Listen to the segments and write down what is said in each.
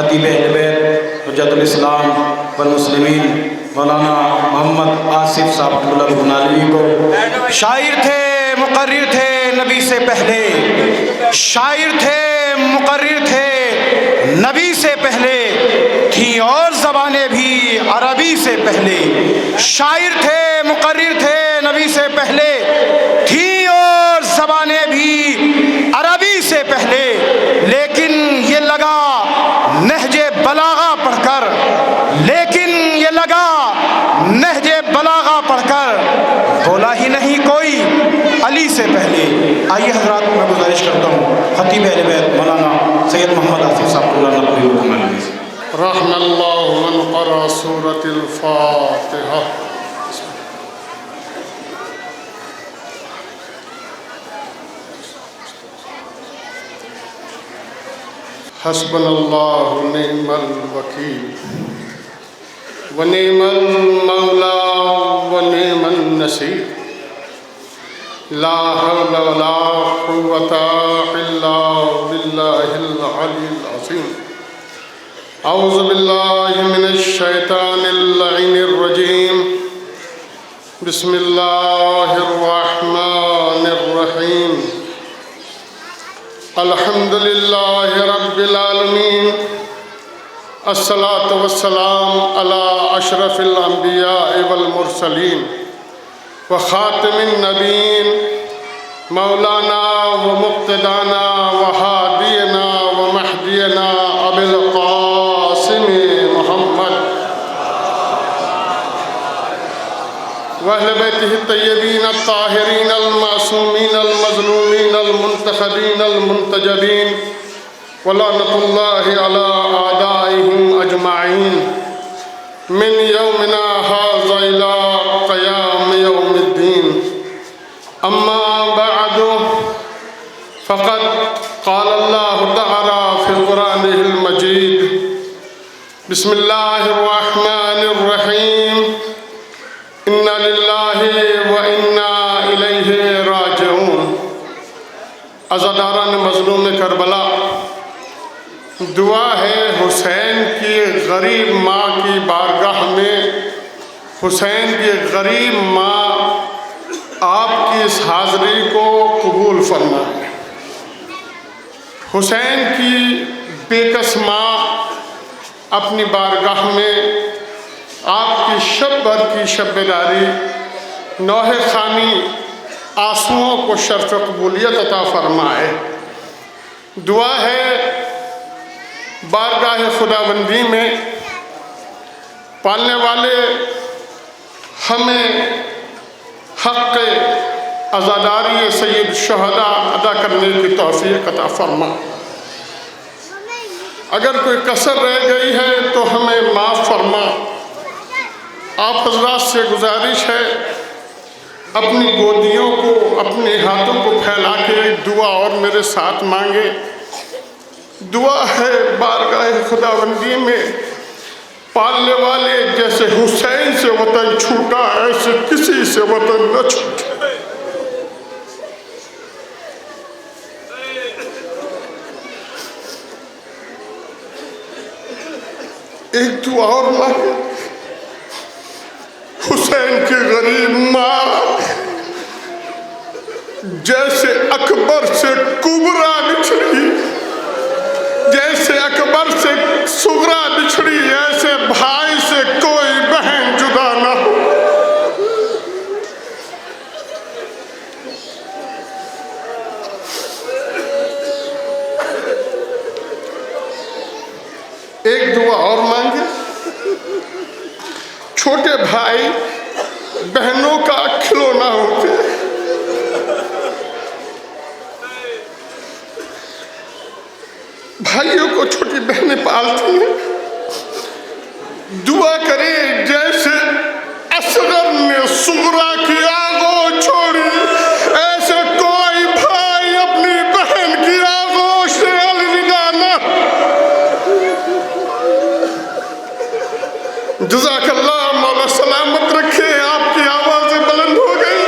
خطیب اہل بیت حجت الاسلام والمسلمین مولانا محمد آصف صاحب اللہ بنالوی کو، شاعر تھے، مقرر تھے نبی سے پہلے، شاعر تھے، مقرر تھے نبی سے پہلے، تھیں اور زبانیں بھی عربی سے پہلے، شاعر تھے، مقرر تھے نبی سے پہلے، تھیں اور زبانیں بھی عربی سے پہلے، لیکن یہ لگا نہج بلاغہ پڑھ کر، لیکن یہ لگا نہج بلاغہ پڑھ کر بولا ہی نہیں کوئی علی سے پہلے۔ آئیے حضرات، میں گزارش کرتا ہوں خطیب اہل بیت مولانا سید محمد آصف صاحب اللہ نقوی حکم سے۔ رحم اللہ من قرأ سورة الفاتحہ۔ حسبنا اللہ نعم الوکیل ونعم المولا ونعم النصیر، لا حول ولا قوة الا باللہ العلی العظیم۔ اعوذ باللہ من الشیطان اللعین الرجیم، بسم اللہ الرحمن الرحیم، الحمدللہ رب العالمین، الصلاة والسلام علی اشرف الانبیاء والمرسلین وخاتم النبیین، مولانا ومقتدانا وہادینا ومہدینا ابی القاسم محمد واہل بیتہ الطیبین الطاہرین المعصومین المظلومین المنتخبین المنتجبین، ولعنۃ اللہ علی اعدائہم اجمعین من یومنا ھذا الی قیام یوم الدین۔ اما بعد فقد قال اللہ تعالی فی قرآنہ المجید، بسم اللہ الرحمن الرحیم، انا للہ وانا الیہ راجعون۔ عزاداران مظلوم کربلا، دعا ہے حسین کی غریب ماں کی بارگاہ میں، حسین کی غریب ماں آپ کی اس حاضری کو قبول فرمائے۔ حسین کی بےکس ماں اپنی بارگاہ میں آپ کی شب بھر کی شب بیداری، نوحہ خوانی، آنسوؤں کو شرف قبولیت عطا فرمائے۔ دعا ہے بارگاہ خداوندی میں پالنے والے ہمیں حق عزاداری سید الشہداء ادا کرنے کی توفیق عطا فرما۔ اگر کوئی کسر رہ گئی ہے تو ہمیں معاف فرما۔ آپ حضرات سے گزارش ہے، اپنی گودیوں کو، اپنے ہاتھوں کو پھیلا کے دعا اور میرے ساتھ مانگے۔ دعا ہے بارگاہ خداوندی میں پالنے والے جیسے حسین سے وطن چھوٹا، ایسے کسی سے وطن نہ چھوٹے۔ ایک دعا اور مانگے، حسین کی غریب ماں جیسے اکبر سے کبریٰ بچھڑی، جیسے اکبر سے صغریٰ بچھڑی، ایسے بھائی سے کوئی بہن جدا نہ ہو۔ ایک دعا اور مانگے، چھوٹے بھائی بہنوں کا کھلونا ہوتے، بھائیوں کو چھوٹی بہنیں پالتی ہیں۔ دعا کرے جیسے اصغر نے صغریٰ کی آغوش چھوڑی، ایسے کوئی بھائی اپنی بہن کی آغوش سے الوداع نہ۔ جزاک اللہ، مولا سلامت رکھے۔ آپ کی آوازیں بلند ہو گئی۔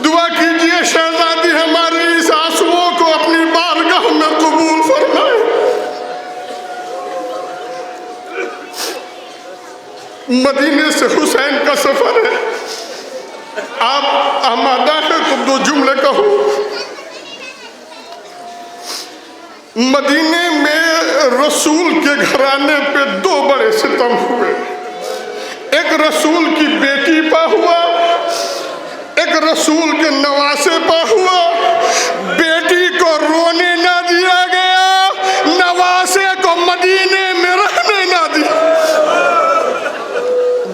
دعا کیجئے شہزادی ہماری اس آنسوؤں کو اپنی بارگاہ میں قبول فرمائے۔ मदीने से हुसैन का सफर है। आप आमादा है तो दो जुमले कहूँ। मदीने में रसूल के घराने पे दो बड़े सितम हुए। एक रसूल की बेटी पा हुआ, एक रसूल के नवासे पा हुआ। बेटी को रोने ना दिया गया, नवासे को मदीने में रहने ना दिया।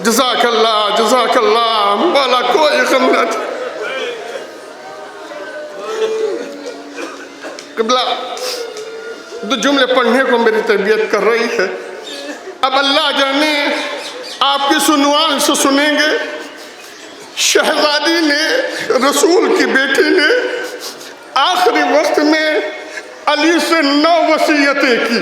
जज़ाकल्लाह जज़ाकल्लाह, वाला कोई गम ना था। क़िबला, दो जुमले पढ़ने को मेरी तबीयत कर रही है। अब अल्लाह जाने आपकी सुनवान से सुनेंगे। शहजादी ने, रसूल की बेटी ने आखिरी वक्त में अली से 9 वसीयतें की।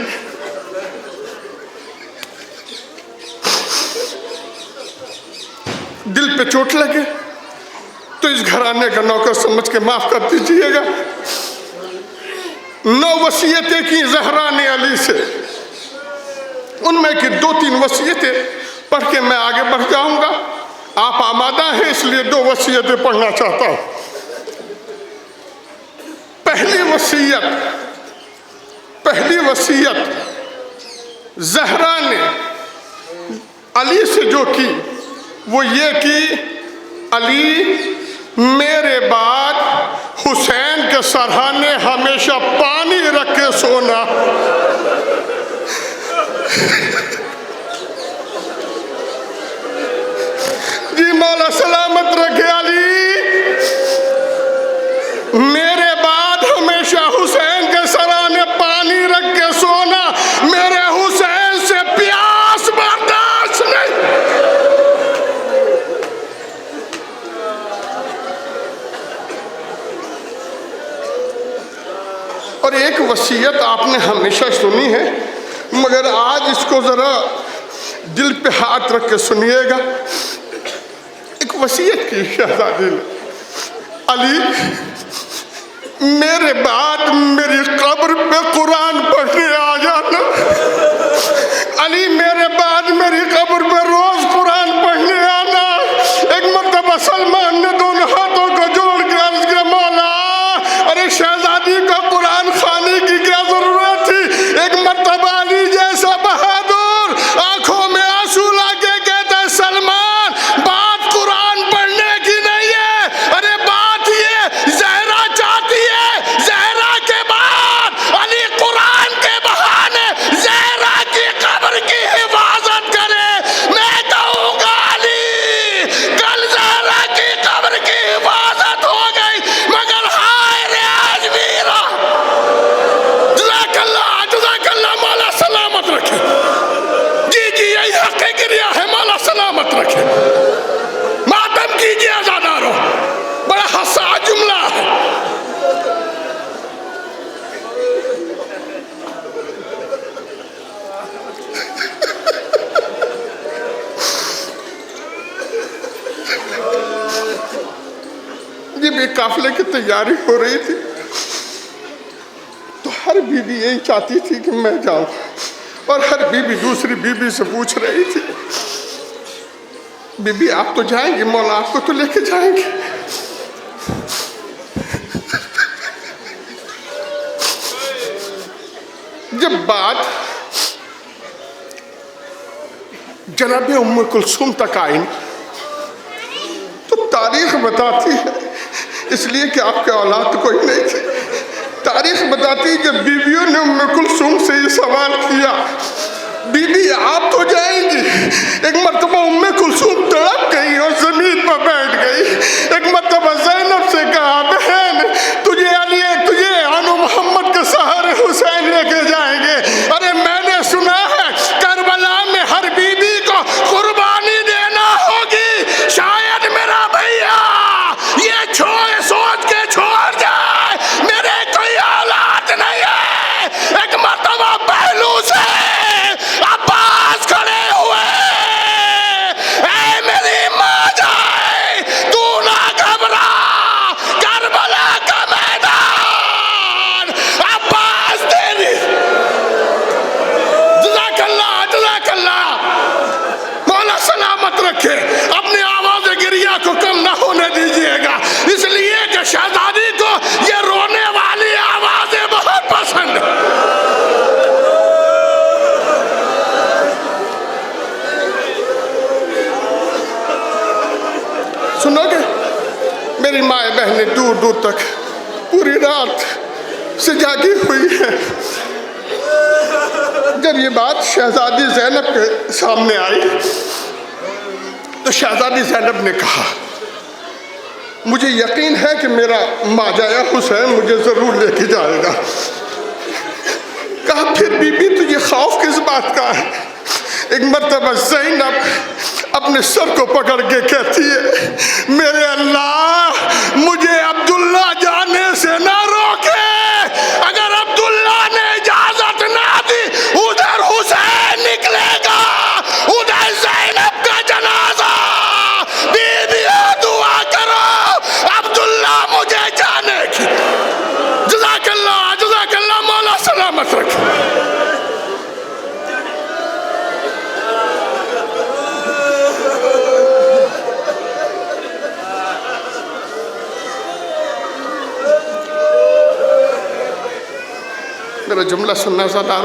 दिल पे चोट लगे तो इस घराने का नौकर समझ के माफ कर दीजिएगा। 9 वसीयतें की ज़हरा ने अली से। उनमें की 2-3 वसीयतें पढ़ के मैं आगे बढ़ जाऊंगा। आप आमादा हैं इसलिए 2 वसीयतें पढ़ना चाहता हूं। पहली वसीयत ज़हरा ने अली से जो की वो ये कि अली, मेरे बाद हुसैन के सरहाने हमेशा पानी रख के सोना। जी मौला सलामत रखे अली, मेरे बाद हमेशा हुसैन के सराहने पानी रख के सोना। मेरे हुसैन से प्यास बर्दाश्त नहीं। और एक वसीयत आपने हमेशा सुनी है, मगर आज इसको जरा दिल पे हाथ रख के सुनिएगा। एक वसीयत की शहजादी ने, अली, मेरे बाद मेरी कब्र पे कुरान पढ़ने आ जाना। अली, मेरे बाद मेरी कब्र पे रोज कुरान पढ़ने आना। एक मर्तबा सलमान ने दोनों हाथों को जोड़ के अर्ज किया, मौला, अरे शहजादी को कुरान खाने की क्या जरूरत थी। एक मर्तबा अली जैसा बहादुर आंखों में आंसू लाके कहता, सलमान, बात कुरान पढ़ने की नहीं है, अरे बात ये ज़हरा चाहती है। ज़हरा के बाद अली कुरान के बहाने ज़हरा की कब्र की हिफाजत करे। मैं कहूँगा अली, कल ज़हरा की कब्र की हिफाजत हो गई, मगर हाय रे आज वीरा। जज़ाकल्लाह जज़ाकल्लाह, मौला सलामत रखे। जी जी, यही हक़ गिरिया है, मौला सलामत रखे। मातम कीजिए आज़ादारों, बड़ा हसास जुमला है। जब ये काफिले की तैयारी हो रही थी तो हर बीवी यही चाहती थी कि मैं जाऊं, और हर बीवी दूसरी बीवी से पूछ रही थी, बीबी आप तो जाएंगे, मौला आपको तो लेके जाएंगे। जब बात जनाब उम्मे कुलसूम तक आई तो तारीख बताती है, इसलिए कि आपके औलाद कोई नहीं थी, तारीख बताती है जब बीवियों ने उम्मे कुलसूम से ये सवाल किया, बीबी आप तो जाएंगी। एक मर्तबा उम्मे कुलसूम तड़प गई और जमीन पर बैठ गई। एक मर्तबा ज़ैनब से कहा, बहन तुझे अली, तुझे अनु मोहम्मद के सहारे हुसैन लेके जाएंगे। अरे मैंने सुना है करबला में हर बीबी को कुर्बानी देना होगी, शायद मेरा भैया ये सोच के छोड़ जाए मेरे कोई औलाद नहीं है। एक मर्तबा पहलू से अब्बास खड़े हुए, ऐ मेरी माँ जाए, को कम ना होने दीजिएगा, इसलिए कि शहजादी को ये रोने वाली आवाजें बहुत पसंद है। सुनोगे? मेरी माएँ बहनें दूर दूर तक पूरी रात से जागी हुई है। जब ये बात शहजादी ज़ैनब के सामने आई तो शहजादी ज़ैनब ने कहा, मुझे यकीन है कि मेरा माजाया हुसैन मुझे ज़रूर लेके जाएगा। कहा, फिर बीबी तुझे खौफ किस बात का है? एक मर्तबा ज़ैनब अपने सर को पकड़ के कहती है, मेरे अल्लाह मुझे अब्दुल्ला जाने से ना रोके। अगर अब्दुल्ला ने इजाजत ना दी उधर हुसैन निकलेगा, उधर ज़ैनब का जनाजा। बीबियों दुआ करो अब्दुल्ला मुझे जाने की। जज़ाकल्लाह जज़ाकल्लाह, मौला सलामत रखे। मेरा जुमला सुनना ज़ादार।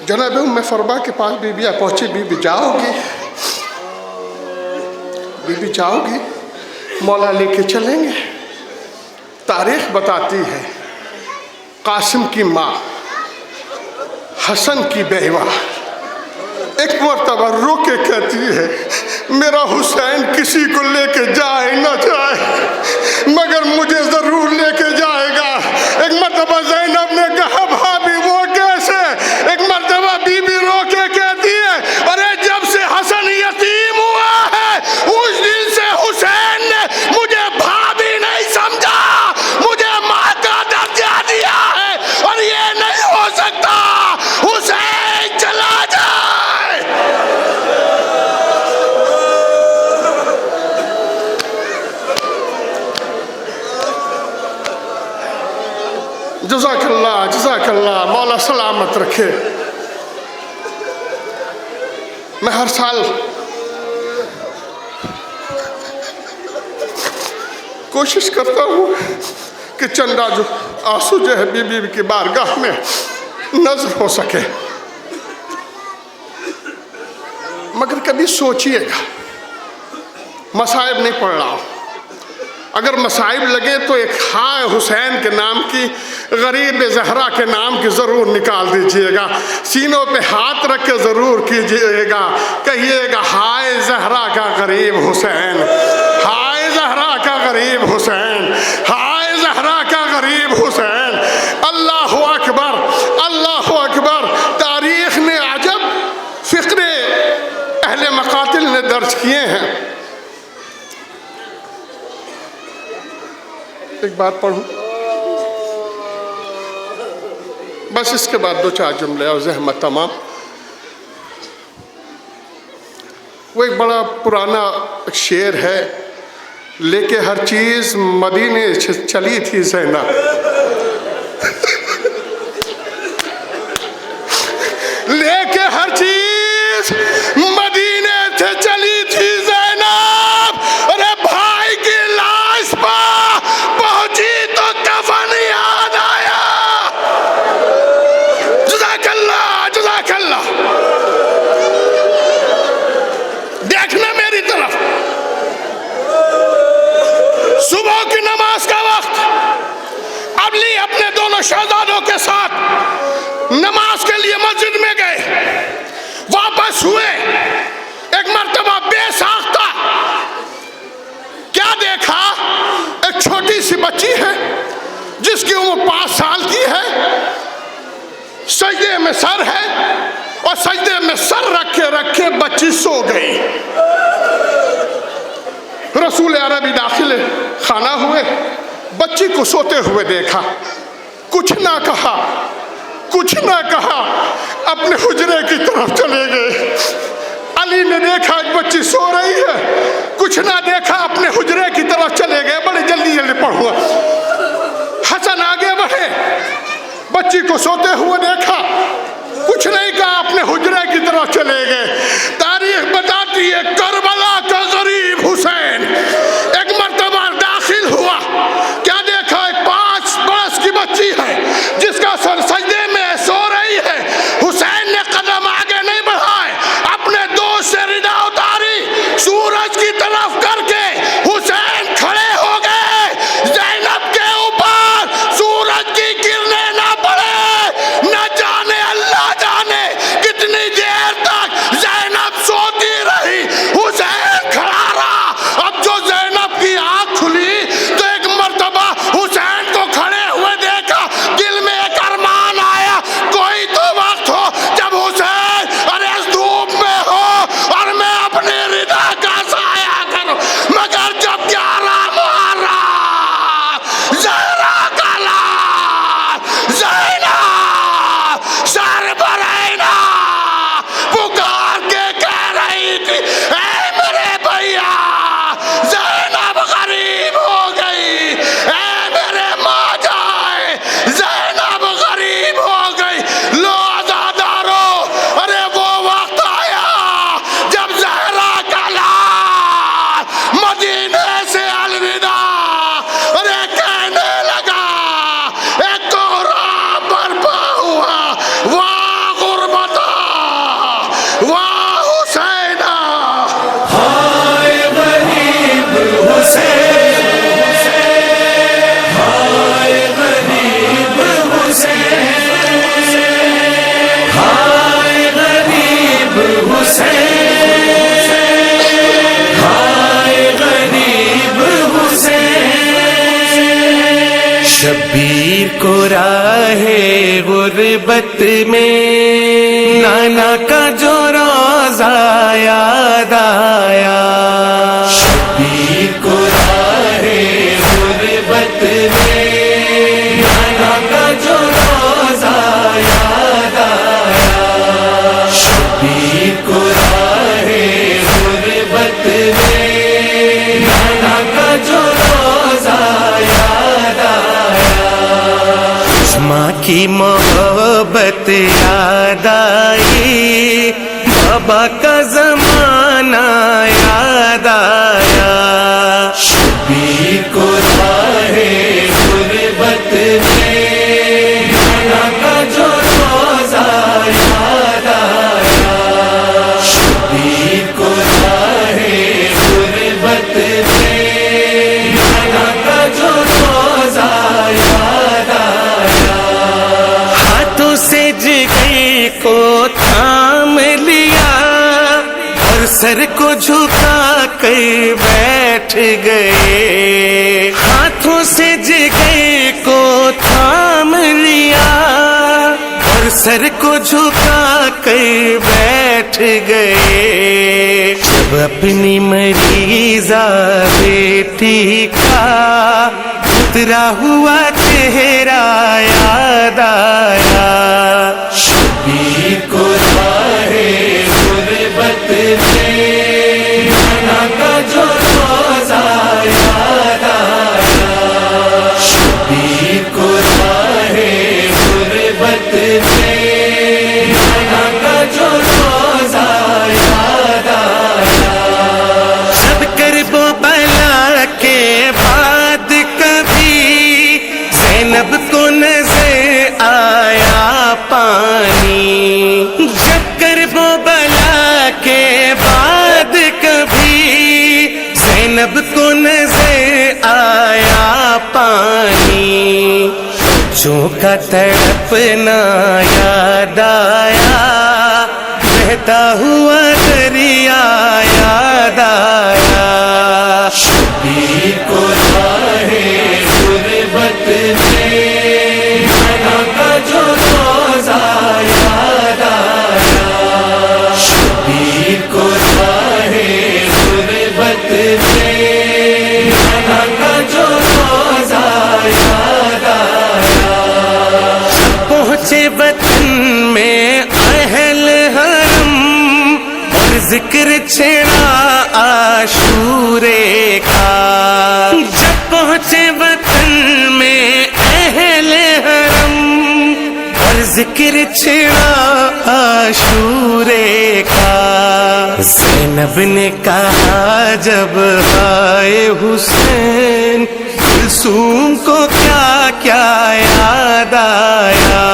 जनाब उम्मे फरबा के पास बीबियाँ पहुँची। बीबी जाओगी, बीबी जाओगी, मौला लेके चलेंगे। तारीख बताती है, कासिम की माँ हसन की बेवा एक मर्तबा रो के कहती है, मेरा हुसैन किसी को लेके जाए ना जाए मगर मुझे ज़रूर लेके जाएगा। एक मर्तबा ज़ैनब ने कहा, भाभी वो कैसे? एक मर्तबा बीबी रो के कहती है, अरे जब से हसन यतीम हुआ है उस दिन से हुसैन ने मुझे भाभी नहीं समझा, मुझे माँ का दर्जा दिया है और ये नहीं हो सकता हुसैन चला जाए। जज़ाकल्लाह जज़ाकल्लाह, मौला सलामत रखे। मैं हर साल कोशिश करता हूँ कि चंदा जो आंसू जो है बीबी की बारगाह में नजर हो सके, मगर कभी सोचिएगा, मसाइब नहीं पढ़ रहा हूँ। अगर मसाइब लगे तो एक हाय हुसैन के नाम की, गरीब ज़हरा के नाम की ज़रूर निकाल दीजिएगा। सीनों पे हाथ रख के ज़रूर कीजिएगा, कहिएगा हाय ज़हरा का गरीब हुसैन, हाय ज़हरा का गरीब हुसैन, हाय ज़हरा का गरीब हुसैन। अल्लाह अकबर अल्लाह अकबर। तारीख़ ने अजब फ़िक्रे अहले मकातिल ने दर्ज किए हैं। एक बात पढ़ूं, बस इसके बाद दो चार जुमले और ज़हमत तमाम। वो एक बड़ा पुराना शेर है, लेके हर चीज़ मदीने चली थी ज़ैनब। लेके हर चीज़ मदीने से चली थी ज़ैनब। अरे भाई की लाश पर पहुंची तो कफन याद आया। जज़ाकल्लाह जज़ाकल्लाह। देखना मेरी तरफ, सुबह की नमाज का वक्त, अबली अपने दोनों शहजादों के साथ नमाज के लिए मस्जिद में गए, वापस हुए। एक मर्तबा बेसाख्ता क्या देखा, एक छोटी सी बच्ची है जिसकी उम्र 5 साल की है, सजदे में सर है और सजदे में सर रखे रखे बच्ची सो गई। रसूल अरबी दाखिल खाना हुए, बच्ची को सोते हुए देखा, कुछ ना कहा, कुछ ना कहा, अपने हुजरे की तरफ चले गए। अली ने देखा एक बच्ची सो रही है, कुछ ना देखा, अपने हुजरे की तरफ चले गए। बड़ी जल्दी जल्दी पढ़ूंगा। हसन आगे बढ़े, बच्ची को सोते हुए देखा, कुछ नहीं कहा, अपने हुजरे की तरफ चले गए। तारीख बताती है करबला सूरज की तरफ करके हुसैन खड़े हो गए। ज़ैनब के ऊपर सूरज की किरणें ना पड़े। न जाने अल्लाह जाने कितनी देर तक ज़ैनब सोती रही, हुसैन खड़ा रहा। अब जो ज़ैनब की आंख खुली तो एक मर्तबा हुसैन को खड़े हुए देखा। दिल में एक अरमान आया, कोई तो वक्त हो जब हुसैन अरे इस धूप में हो और मैं अपनी रिदा का साया करूं। मगर जब 11 मुहर्रम ज़हरा का लाल ज़ैनब सरबरैना पुकार के कह रही थी, ऐ मेरे भैया ज़ैनब गरीब हो गई, ऐ मेरे माँ जाए ज़ैनब गरीब हो गई। लो आज़ादारो, अरे वो वक्त आया जब ज़हरा का लाल मदीने से अलविदा अरे कहने लगा। एक कोहराम बर्पा हुआ, वाह गुर्बता, वाह हुसैना। हाय गरीब हुसैन, हाय गरीब हुसैन, हाय गरीब हुसैन, हाय गरीब हुसैन। शब्बीर को राहे गुर्बत में नाना का जो रोज़ा याद आया। शब्बीर को राहे गुर्बत में नाना का जो रोज़ा याद आया। शब्बीर को राहे गुर्बत में नाना का जो रोज़ा याद आया। माँ की मोहब्बत याद आई, बाबा का जमाना याद आया। शब्बीर को राहे गुर्बत में नाना का जो रोज़ा याद आया। शब्बीर को राहे गुर्बत में नाना का जो रोज़ा याद आया। हाथों से जिगर को थाम लिया और सर को झुका कर बैठ गए। हाथों से जिगर को थाम लिया और सर को झुका कर बैठ गए। जब अपनी मरीज़ा बेटी का उतरा हुआ चेहरा याद आया। शब्बीर को राहे गुर्बत में नाना का जो रोज़ा याद आया। शब्बीर को राहे गुर्बत में नाना का जो रोज़ा याद आया। सब करबो बला के बाद कभी ज़ैनब को नजर आया पानी। जब करबो बला के बाद कभी ज़ैनब को नजर आया पानी। बच्चों का तड़पना याद आया, बहता हुआ दरिया याद आया। शब्बीर को राहे गुर्बत में नाना का जो रोज़ा याद आया। शब्बीर को राहे गुर्बत में नाना का जो रोज़ा याद आया। पहुँचे वतन में अहल हरम और जिक्र छेड़ा आशूरे का। जब पहुँचे वतन में अहल हरम और जिक्र छेड़ा आशूरे का। ज़ैनब ने कहा जब आए हुसैन, कुलसूम को क्या क्या याद आया।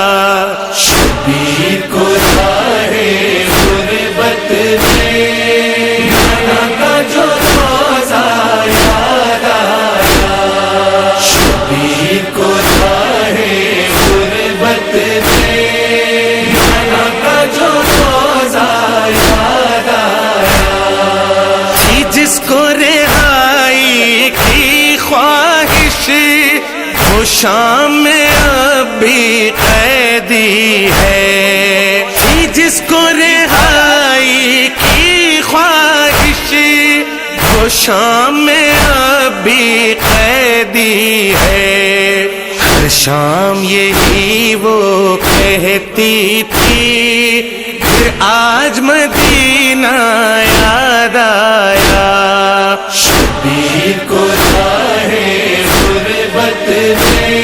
शब्बीर को राहे गुर्बत में नाना का जो شام میں اب بھی قیدی ہے، تھی جس کو رہائی کی خواہش، وہ شام میں اب بھی قیدی ہے۔ ہر شام یہی وہ کہتی تھی، پھر آج مدینہ یاد آیا، شبیر کو راہے غربت میں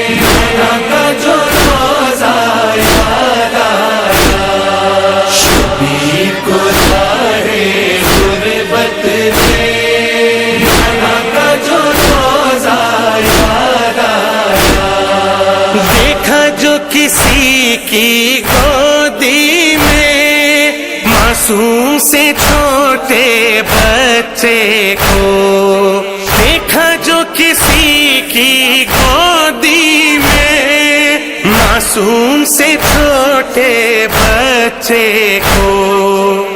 منا کا جو روزہ یاد آیا، شبیر کو راہے غربت میں منا کا جو روزہ یاد آیا، دیکھا جو کسی کی گودی میں معصوم سے چھوٹے بچے کو، دیکھا جو کسی کی گودی میں معصوم سے چھوٹے بچے کو،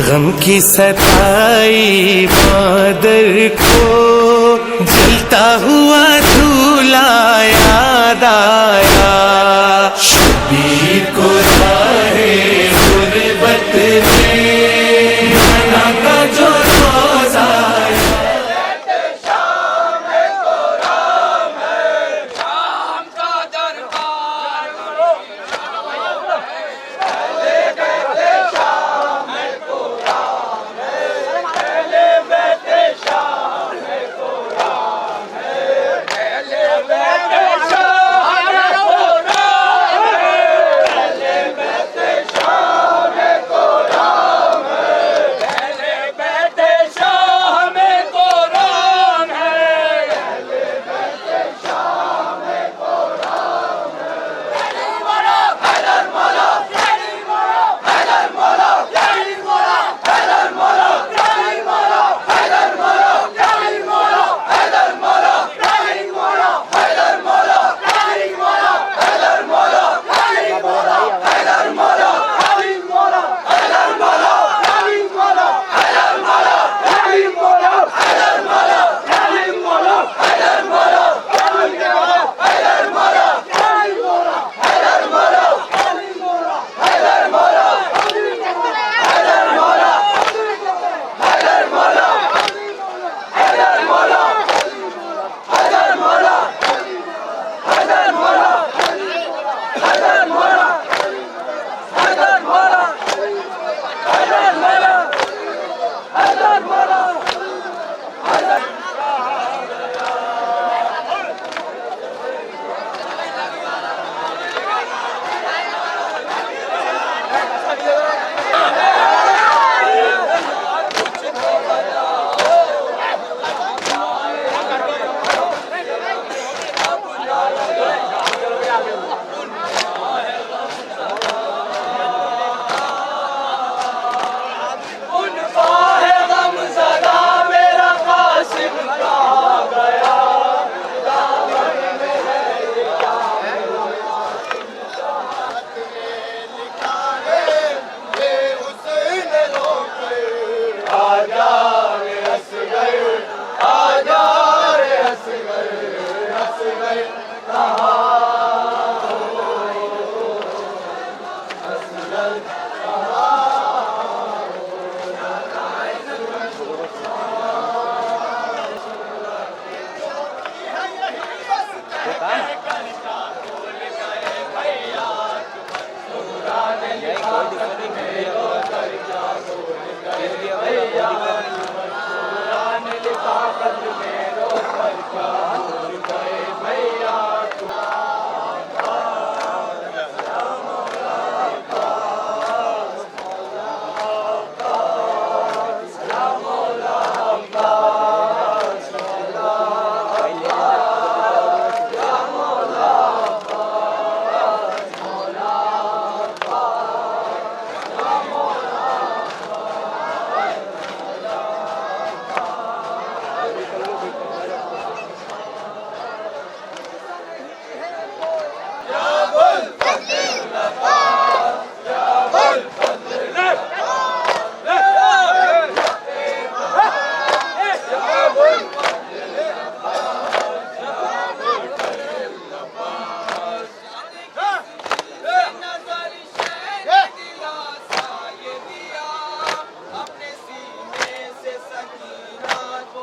غم کی ستائی مادر کو جلتا ہوا جھولا یاد آیا، شبیر کو راہے غربت میں منا کا جو روزہ میں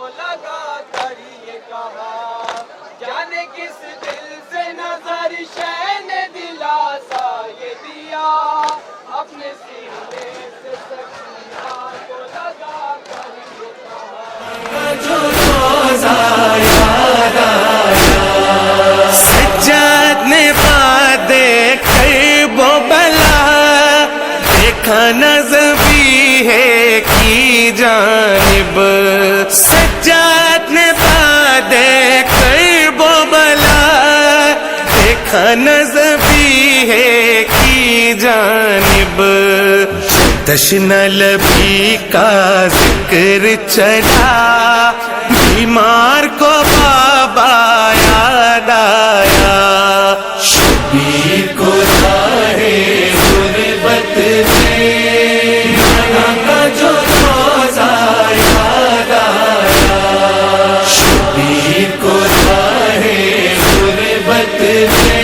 کو لگا کر یہ کہا جانے کس دل سے نظر شے نے دلاسا یہ دیا اپنے سینے سے سکینہ کو لگا کر یہ کہا جو روزہ یاد آیا سجاد نے بات کر وہ بلا دیکھا نظمی ہے کی جانب سجاد نے بات کر وہ بلا دیکھا نظمی ہے کی جانب تشن لبی کا ذکر چلا بیمار کو بابا یاد آیا شبیر کو راہے غربت میں نانا کا جو روزہ یاد آیا شبیر کو راہے غربت میں